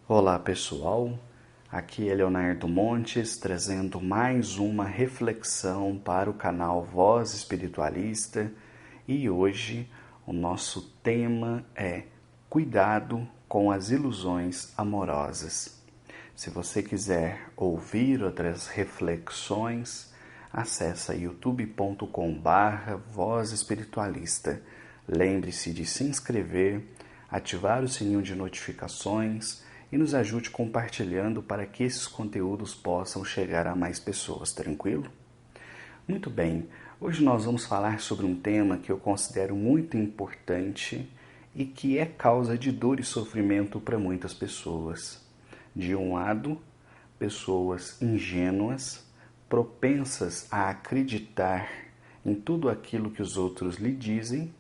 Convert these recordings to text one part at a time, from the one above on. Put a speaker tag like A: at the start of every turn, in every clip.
A: Olá pessoal, aqui é Leonardo Montes trazendo mais uma reflexão para o canal Voz Espiritualista e hoje o nosso tema é Cuidado com as ilusões amorosas. Se você quiser ouvir outras reflexões, acessa youtube.com/Voz Espiritualista. Lembre-se de se inscrever, ativar o sininho de notificações e nos ajude compartilhando para que esses conteúdos possam chegar a mais pessoas, tranquilo? Muito bem, hoje nós vamos falar sobre um tema que eu considero muito importante e que é causa de dor e sofrimento para muitas pessoas. De um lado, pessoas ingênuas, propensas a acreditar em tudo aquilo que os outros lhe dizem,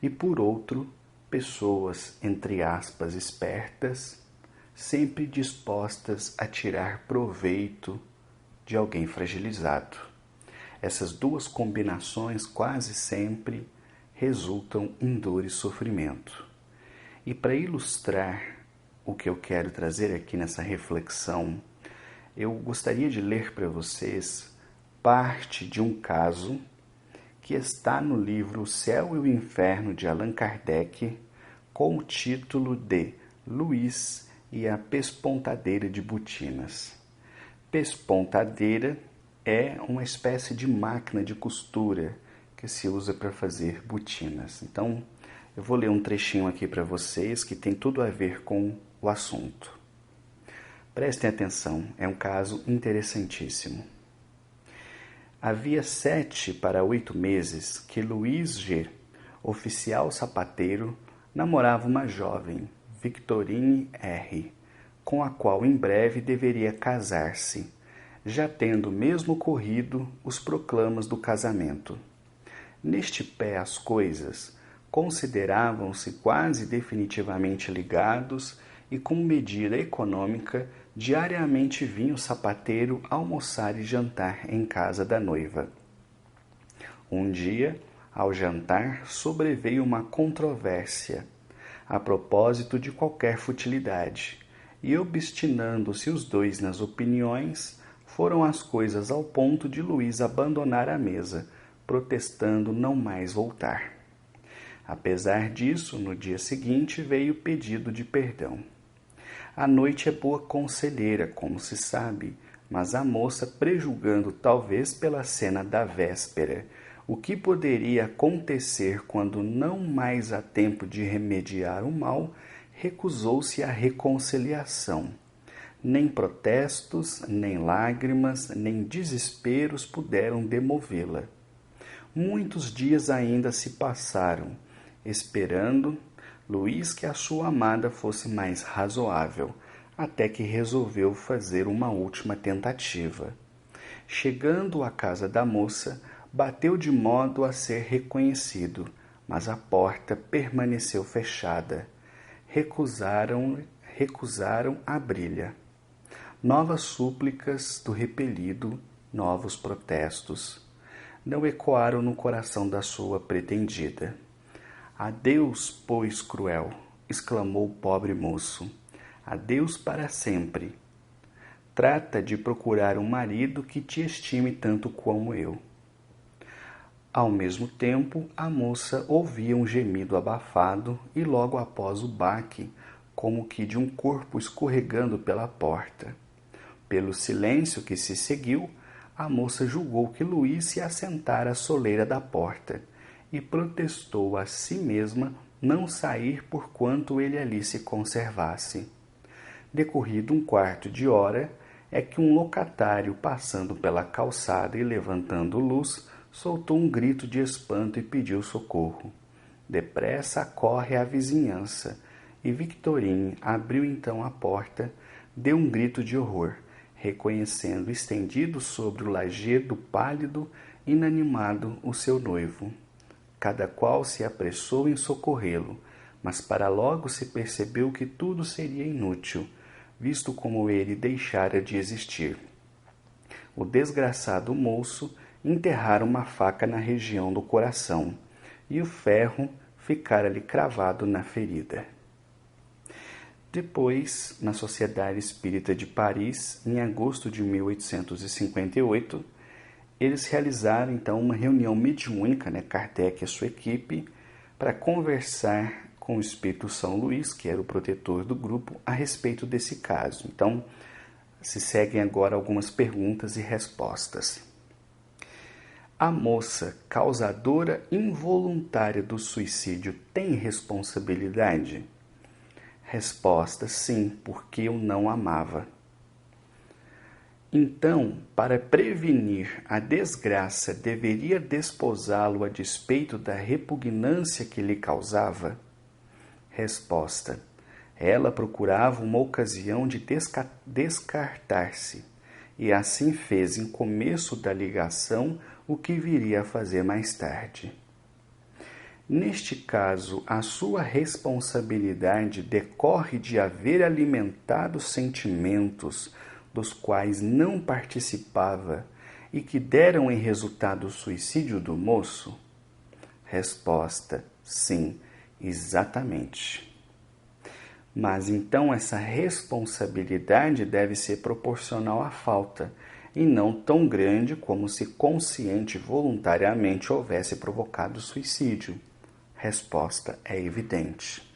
A: e por outro, pessoas, entre aspas, espertas, sempre dispostas a tirar proveito de alguém fragilizado. Essas duas combinações quase sempre resultam em dor e sofrimento. E para ilustrar o que eu quero trazer aqui nessa reflexão, eu gostaria de ler para vocês parte de um caso que está no livro O Céu e o Inferno de Allan Kardec, com o título de Luís e a Pespontadeira de Botinas. Pespontadeira é uma espécie de máquina de costura que se usa para fazer botinas. Então, eu vou ler um trechinho aqui para vocês que tem tudo a ver com o assunto. Prestem atenção, é um caso interessantíssimo. Havia 7 para 8 meses que Luiz G., oficial sapateiro, namorava uma jovem, Victorine R., com a qual em breve deveria casar-se, já tendo mesmo corrido os proclamas do casamento. Neste pé as coisas consideravam-se quase definitivamente ligados e com medida econômica diariamente vinha o sapateiro almoçar e jantar em casa da noiva. Um dia, ao jantar, sobreveio uma controvérsia a propósito de qualquer futilidade, e obstinando-se os dois nas opiniões, foram as coisas ao ponto de Luís abandonar a mesa, protestando não mais voltar. Apesar disso, no dia seguinte veio o pedido de perdão. A noite é boa conselheira, como se sabe, mas a moça, prejulgando talvez pela cena da véspera, o que poderia acontecer quando não mais há tempo de remediar o mal, recusou-se à reconciliação. Nem protestos, nem lágrimas, nem desesperos puderam demovê-la. Muitos dias ainda se passaram, esperando Luís que a sua amada fosse mais razoável, até que resolveu fazer uma última tentativa. Chegando à casa da moça, bateu de modo a ser reconhecido, mas a porta permaneceu fechada. Recusaram abri-la. Novas súplicas do repelido, novos protestos, não ecoaram no coração da sua pretendida. Adeus, pois, cruel, exclamou o pobre moço. Adeus para sempre. Trata de procurar um marido que te estime tanto como eu. Ao mesmo tempo, a moça ouvia um gemido abafado e logo após o baque, como que de um corpo escorregando pela porta. Pelo silêncio que se seguiu, a moça julgou que Luís se assentara à soleira da porta e protestou a si mesma não sair porquanto ele ali se conservasse. Decorrido um quarto de hora, é que um locatário, passando pela calçada e levantando luz, soltou um grito de espanto e pediu socorro. Depressa corre à vizinhança, e Victorine abriu então a porta, deu um grito de horror, reconhecendo estendido sobre o lajedo pálido, inanimado, o seu noivo. Cada qual se apressou em socorrê-lo, mas para logo se percebeu que tudo seria inútil, visto como ele deixara de existir. O desgraçado moço enterrara uma faca na região do coração, e o ferro ficara-lhe cravado na ferida. Depois, na Sociedade Espírita de Paris, em agosto de 1858, eles realizaram então uma reunião mediúnica, Kardec e a sua equipe, para conversar com o Espírito São Luís, que era o protetor do grupo, a respeito desse caso. Então, se seguem agora algumas perguntas e respostas. A moça causadora involuntária do suicídio tem responsabilidade? Resposta: sim, porque eu não amava. Então, para prevenir a desgraça, deveria desposá-lo a despeito da repugnância que lhe causava? Resposta: ela procurava uma ocasião de descartar-se, e assim fez em começo da ligação o que viria a fazer mais tarde. Neste caso, a sua responsabilidade decorre de haver alimentado sentimentos dos quais não participava e que deram em resultado o suicídio do moço? Resposta: sim, exatamente. Mas então essa responsabilidade deve ser proporcional à falta, e não tão grande como se consciente e voluntariamente houvesse provocado o suicídio. Resposta: é evidente.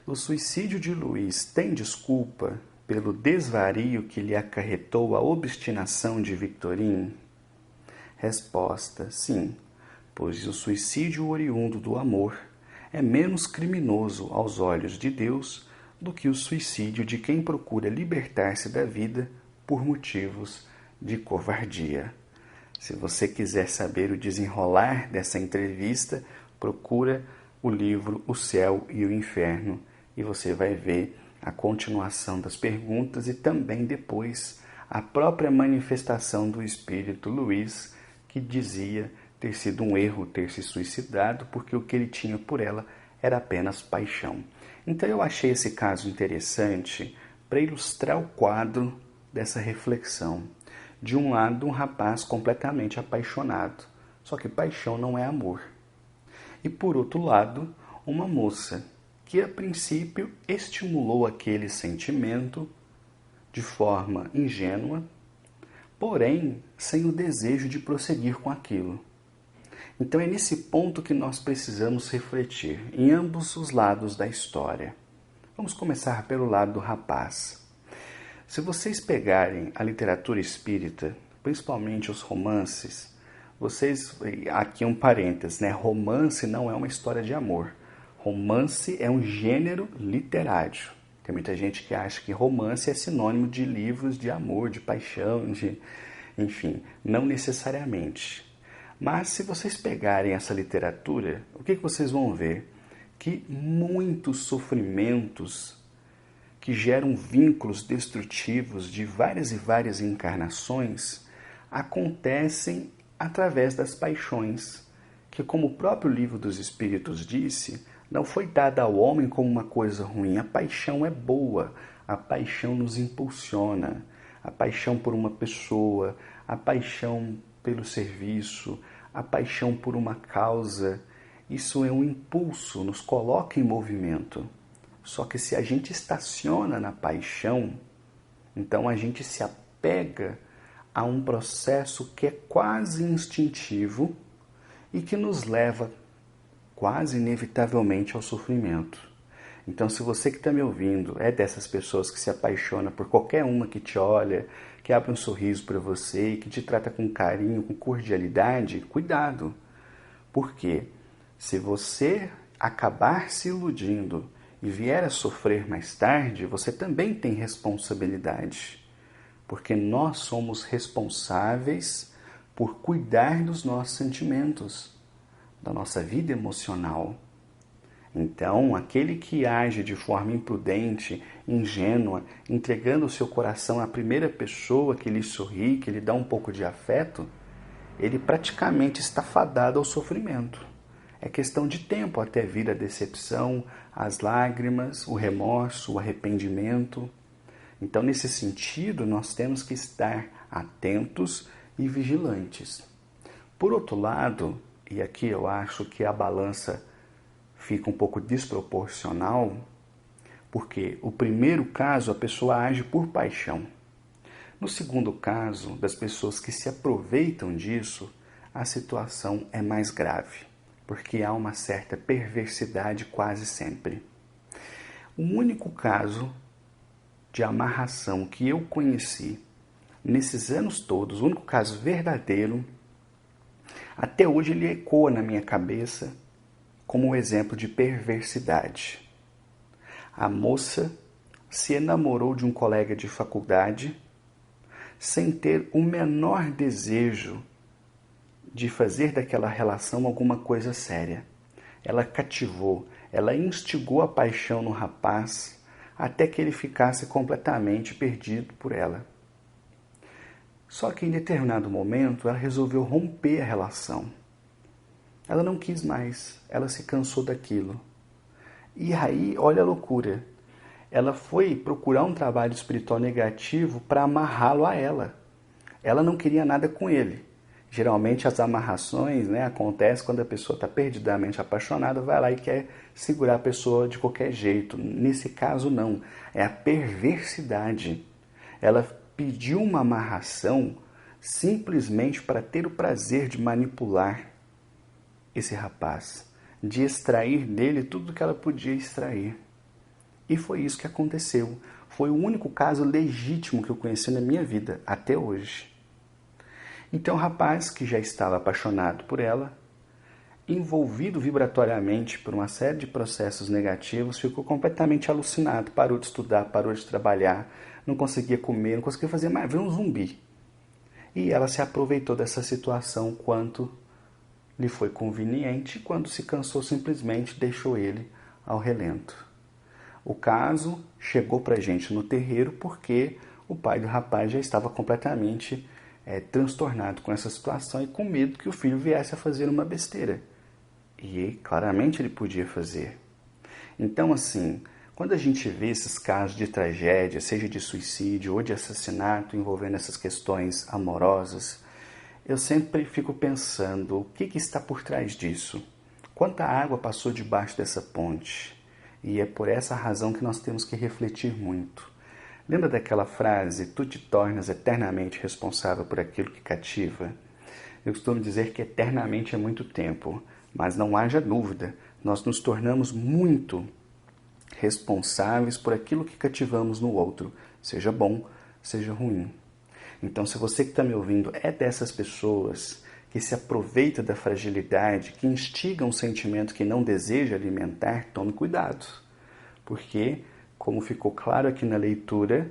A: O suicídio de Luís tem desculpa pelo desvario que lhe acarretou a obstinação de Victorine? Resposta: sim, pois o suicídio oriundo do amor é menos criminoso aos olhos de Deus do que o suicídio de quem procura libertar-se da vida por motivos de covardia. Se você quiser saber o desenrolar dessa entrevista, procura o livro O Céu e o Inferno e você vai ver a continuação das perguntas e também depois a própria manifestação do espírito Luís, que dizia ter sido um erro ter se suicidado porque o que ele tinha por ela era apenas paixão. Então eu achei esse caso interessante para ilustrar o quadro dessa reflexão. De um lado, um rapaz completamente apaixonado, só que paixão não é amor. E por outro lado, uma moça que a princípio estimulou aquele sentimento de forma ingênua, porém sem o desejo de prosseguir com aquilo. Então é nesse ponto que nós precisamos refletir, em ambos os lados da história. Vamos começar pelo lado do rapaz. Se vocês pegarem a literatura espírita, principalmente os romances, aqui um parênteses, romance não é uma história de amor. Romance é um gênero literário. Tem muita gente que acha que romance é sinônimo de livros de amor, de paixão, enfim, não necessariamente. Mas se vocês pegarem essa literatura, o que vocês vão ver? Que muitos sofrimentos que geram vínculos destrutivos de várias e várias encarnações acontecem através das paixões, que, como o próprio Livro dos Espíritos disse, não foi dada ao homem como uma coisa ruim. A paixão é boa, a paixão nos impulsiona, a paixão por uma pessoa, a paixão pelo serviço, a paixão por uma causa. Isso é um impulso, nos coloca em movimento. Só que se a gente estaciona na paixão, então a gente se apega a um processo que é quase instintivo e que nos leva quase inevitavelmente ao sofrimento. Então, se você que está me ouvindo é dessas pessoas que se apaixona por qualquer uma que te olha, que abre um sorriso para você e que te trata com carinho, com cordialidade, cuidado. Porque se você acabar se iludindo e vier a sofrer mais tarde, você também tem responsabilidade. Porque nós somos responsáveis por cuidar dos nossos sentimentos, da nossa vida emocional. Então, aquele que age de forma imprudente, ingênua, entregando o seu coração à primeira pessoa que lhe sorri, que lhe dá um pouco de afeto, ele praticamente está fadado ao sofrimento. É questão de tempo até vir a decepção, as lágrimas, o remorso, o arrependimento. Então, nesse sentido, nós temos que estar atentos e vigilantes. Por outro lado, e aqui eu acho que a balança fica um pouco desproporcional, Porque o primeiro caso, a pessoa age por paixão. No segundo caso, das pessoas que se aproveitam disso, a situação é mais grave, porque há uma certa perversidade quase sempre. O único caso de amarração que eu conheci nesses anos todos, o único caso verdadeiro, até hoje ele ecoa na minha cabeça como um exemplo de perversidade. A moça se enamorou de um colega de faculdade sem ter o menor desejo de fazer daquela relação alguma coisa séria. Ela cativou, ela instigou a paixão no rapaz até que ele ficasse completamente perdido por ela. Só que em determinado momento ela resolveu romper a relação. Ela não quis mais, ela se cansou daquilo. E aí, olha a loucura, ela foi procurar um trabalho espiritual negativo para amarrá-lo a ela. Ela não queria nada com ele. Geralmente as amarrações acontecem quando a pessoa está perdidamente apaixonada, vai lá e quer segurar a pessoa de qualquer jeito. Nesse caso não, é a perversidade. Ela pediu uma amarração simplesmente para ter o prazer de manipular esse rapaz, de extrair dele tudo que ela podia extrair. E foi isso que aconteceu. Foi o único caso legítimo que eu conheci na minha vida, até hoje. Então o rapaz, que já estava apaixonado por ela, envolvido vibratoriamente por uma série de processos negativos, ficou completamente alucinado, parou de estudar, parou de trabalhar, não conseguia comer, não conseguia fazer mais, virou um zumbi. E ela se aproveitou dessa situação quanto lhe foi conveniente e quando se cansou simplesmente deixou ele ao relento. O caso chegou para a gente no terreiro porque o pai do rapaz já estava completamente transtornado com essa situação e com medo que o filho viesse a fazer uma besteira. E claramente ele podia fazer. Então, assim, quando a gente vê esses casos de tragédia, seja de suicídio ou de assassinato envolvendo essas questões amorosas, eu sempre fico pensando o que está por trás disso. Quanta água passou debaixo dessa ponte? E é por essa razão que nós temos que refletir muito. Lembra daquela frase, tu te tornas eternamente responsável por aquilo que cativa? Eu costumo dizer que eternamente é muito tempo, mas não haja dúvida, nós nos tornamos muito responsáveis por aquilo que cativamos no outro, seja bom, seja ruim. Então, se você que está me ouvindo é dessas pessoas que se aproveita da fragilidade, que instiga um sentimento que não deseja alimentar, tome cuidado. Porque, como ficou claro aqui na leitura,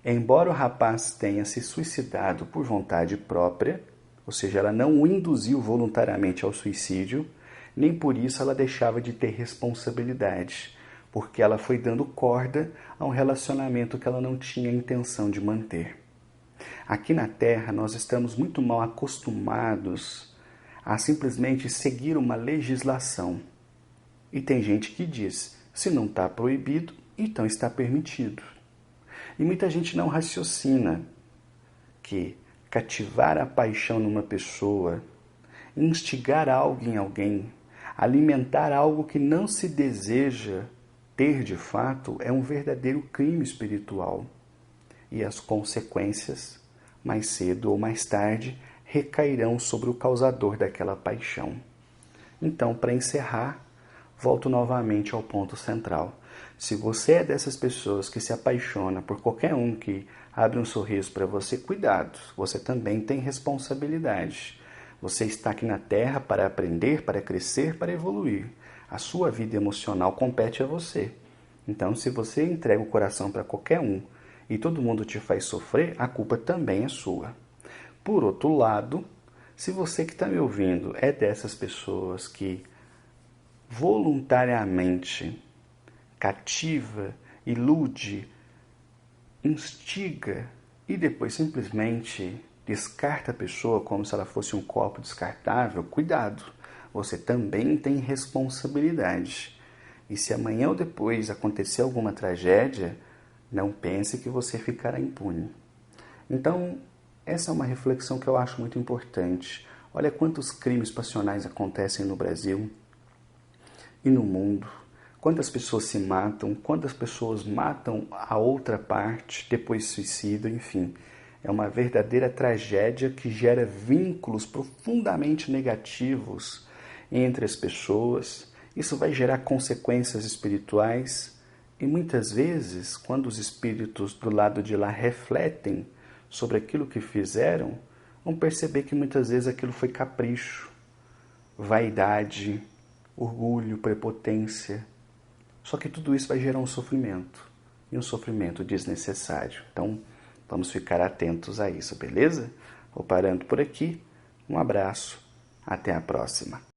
A: embora o rapaz tenha se suicidado por vontade própria, ou seja, ela não o induziu voluntariamente ao suicídio, nem por isso ela deixava de ter responsabilidade, porque ela foi dando corda a um relacionamento que ela não tinha intenção de manter. Aqui na Terra, nós estamos muito mal acostumados a simplesmente seguir uma legislação. E tem gente que diz, se não está proibido, então está permitido. E muita gente não raciocina que cativar a paixão numa pessoa, instigar algo em alguém, alimentar algo que não se deseja ter de fato, é um verdadeiro crime espiritual. E as consequências, mais cedo ou mais tarde, recairão sobre o causador daquela paixão. Então, para encerrar, volto novamente ao ponto central. Se você é dessas pessoas que se apaixona por qualquer um que abre um sorriso para você, cuidado, você também tem responsabilidade. Você está aqui na Terra para aprender, para crescer, para evoluir. A sua vida emocional compete a você. Então, se você entrega o coração para qualquer um e todo mundo te faz sofrer, a culpa também é sua. Por outro lado, se você que está me ouvindo é dessas pessoas que voluntariamente cativa, ilude, instiga e depois simplesmente descarta a pessoa como se ela fosse um copo descartável, cuidado, você também tem responsabilidade. E se amanhã ou depois acontecer alguma tragédia, não pense que você ficará impune. Então, essa é uma reflexão que eu acho muito importante. Olha quantos crimes passionais acontecem no Brasil e no mundo. Quantas pessoas se matam, quantas pessoas matam a outra parte, depois se suicidam, enfim. É uma verdadeira tragédia que gera vínculos profundamente negativos entre as pessoas. Isso vai gerar consequências espirituais e muitas vezes, quando os espíritos do lado de lá refletem sobre aquilo que fizeram, vão perceber que muitas vezes aquilo foi capricho, vaidade, orgulho, prepotência. Só que tudo isso vai gerar um sofrimento, e um sofrimento desnecessário. Então, vamos ficar atentos a isso, beleza? Vou parando por aqui. Um abraço. Até a próxima.